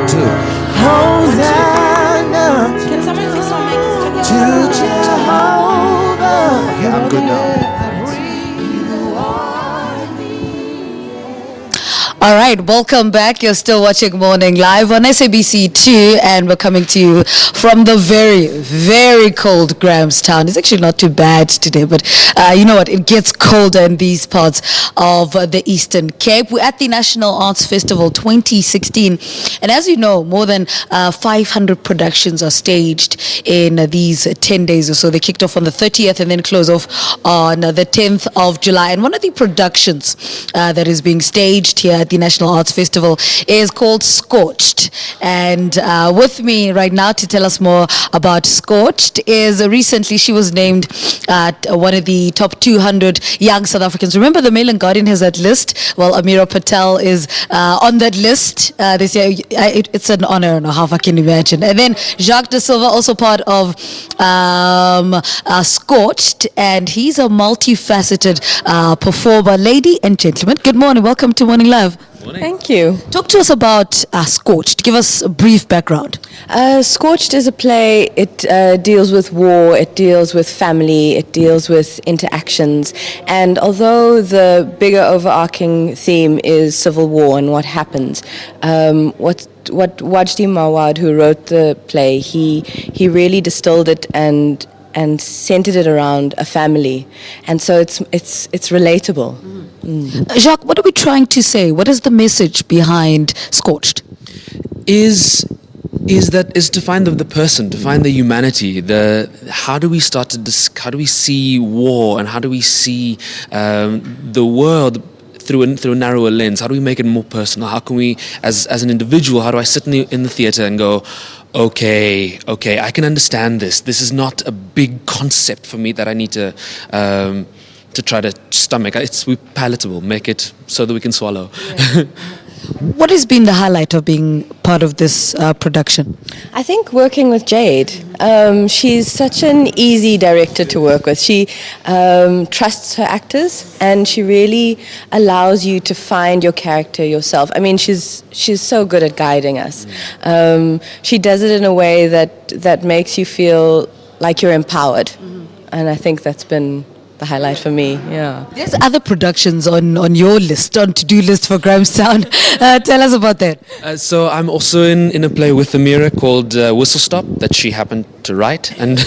too. Hosanna. Can someone fix my mic? To Jehovah. Okay, I'm good now. All right, welcome back. You're still watching Morning Live on SABC 2, and we're coming to you from the very, very cold Grahamstown. It's actually not too bad today, but you know what? It gets colder in these parts of the Eastern Cape. We're at the National Arts Festival 2016, and as you know, more than 500 productions are staged in these 10 days or so. They kicked off on the 30th and then close off on the 10th of July. And one of the productions that is being staged here at the National Arts Festival is called Scorched. And with me right now to tell us more about Scorched is recently she was named one of the top 200 young South Africans. Remember, the Mail and Guardian has that list. Well, Ameera Patel is on that list this year. It's an honor and a half, I can imagine. And then Jaques De Silva, also part of Scorched, and he's a multifaceted performer. Lady and gentlemen, good morning. Welcome to Morning Live. Thank you. Talk to us about Scorched. Give us a brief background. Scorched is a play. It deals with war, it deals with family, it deals with interactions. And although the bigger overarching theme is civil war and what happens, what Wajdi Mawad, who wrote the play, he really distilled it and centered it around a family, and so it's relatable. Jacques, what are we trying to say? What is the message behind Scorched? Is to find the person, to find the humanity. How do we start to how do we see war, and how do we see the world through a narrower lens? How do we make it more personal? How can we, as an individual, how do I sit in the theater and go, okay, I can understand this. This is not a big concept for me that I need to try to stomach. It's palatable. Make it so that we can swallow. Yeah. What has been the highlight of being part of this production? I think working with Jade. She's such an easy director to work with. She trusts her actors, and she really allows you to find your character yourself. I mean, she's so good at guiding us. She does it in a way that makes you feel like you're empowered, and I think that's been the highlight for me. Yeah. There's other productions on your list, on to-do list for Grahamstown. Tell us about that. So I'm also in a play with Ameera called Whistle Stop that she happened to write, and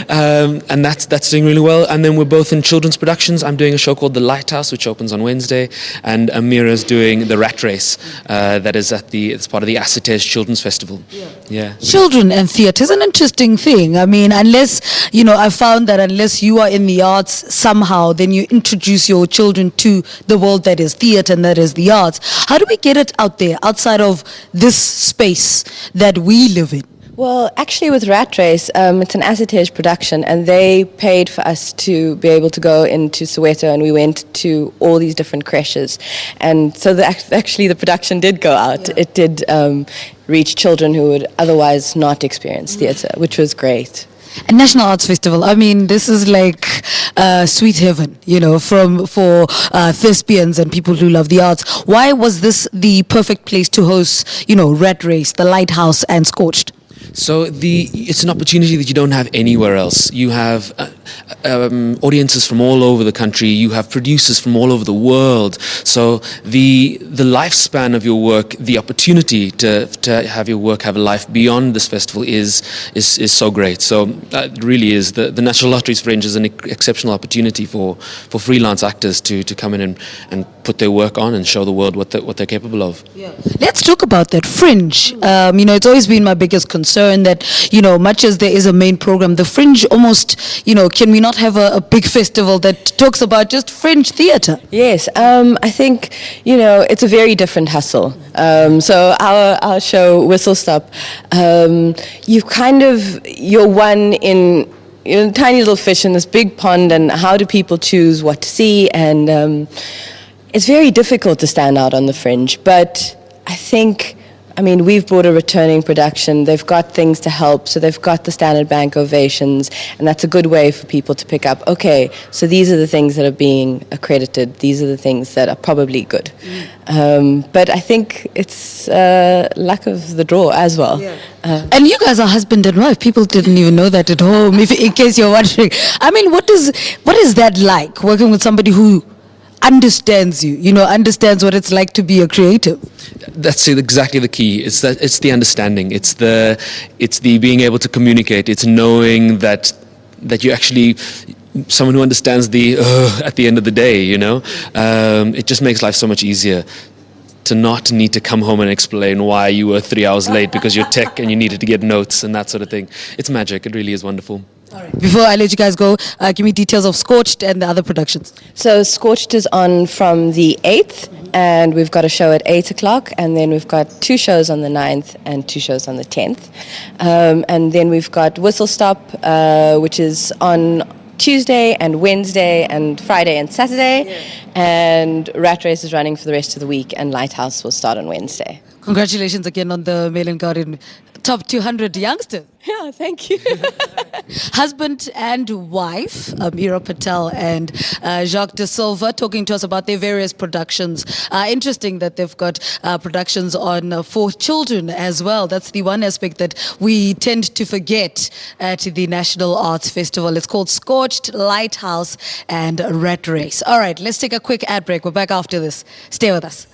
and that's doing really well. And then we're both in children's productions. I'm doing a show called The Lighthouse, which opens on Wednesday, and Ameera's doing The Rat Race, that is it's part of the Acetes Children's Festival. Yeah. Children and theatre is an interesting thing. I mean, unless I found that unless you are in the arts somehow, then you introduce your children to the world that is theatre and that is the arts. How do we get it out there, outside of this space that we live in? Well, actually with Rat Race, it's an Acetes production, and they paid for us to be able to go into Soweto, and we went to all these different creches. And so actually the production did go out. Yeah. It did reach children who would otherwise not experience theatre, which was great. And National Arts Festival, I mean, this is like sweet heaven, for thespians and people who love the arts. Why was this the perfect place to host, Rat Race, The Lighthouse, and Scorched? So it's an opportunity that you don't have anywhere else. You have audiences from all over the country. You have producers from all over the world. So the lifespan of your work, the opportunity to have your work have a life beyond this festival is so great. So it really is. The National Lotteries Fringe is an exceptional opportunity for freelance actors to come in and put their work on and show the world what they're capable of. Yeah. Let's talk about that Fringe. It's always been my biggest concern that, much as there is a main program, the Fringe almost, can we not have a big festival that talks about just Fringe theatre? Yes, I think, it's a very different hustle. So our show, Whistle Stop, you're one in a tiny little fish in this big pond, and how do people choose what to see? And it's very difficult to stand out on the Fringe, but I think I mean, we've brought a returning production. They've got things to help. So they've got the Standard Bank ovations, and that's a good way for people to pick up, okay, so these are the things that are being accredited. These are the things that are probably good. But I think it's luck of the draw as well. Yeah. And you guys are husband and wife. People didn't even know that at home, in case you're wondering. I mean, what is that like, working with somebody who understands you, understands what it's like to be a creative? That's exactly the key. It's the understanding. It's the being able to communicate. It's knowing that you actually someone who understands the at the end of the day. It just makes life so much easier to not need to come home and explain why you were 3 hours late because you're tech and you needed to get notes and that sort of thing. It's magic. It really is wonderful. Before I let you guys go, give me details of Scorched and the other productions. So Scorched is on from the 8th, and we've got a show at 8 o'clock, and then we've got 2 shows on the 9th and 2 shows on the 10th. And then we've got Whistle Stop, which is on Tuesday and Wednesday and Friday and Saturday. And Rat Race is running for the rest of the week, and Lighthouse will start on Wednesday. Congratulations again on the Mail and Guardian Top 200 youngster. Yeah, thank you. Husband and wife, Ameera Patel and Jaques De Silva, talking to us about their various productions. Interesting that they've got productions on for children as well. That's the one aspect that we tend to forget at the National Arts Festival. It's called Scorched, Lighthouse and Rat Race. All right, let's take a quick ad break. We're back after this. Stay with us.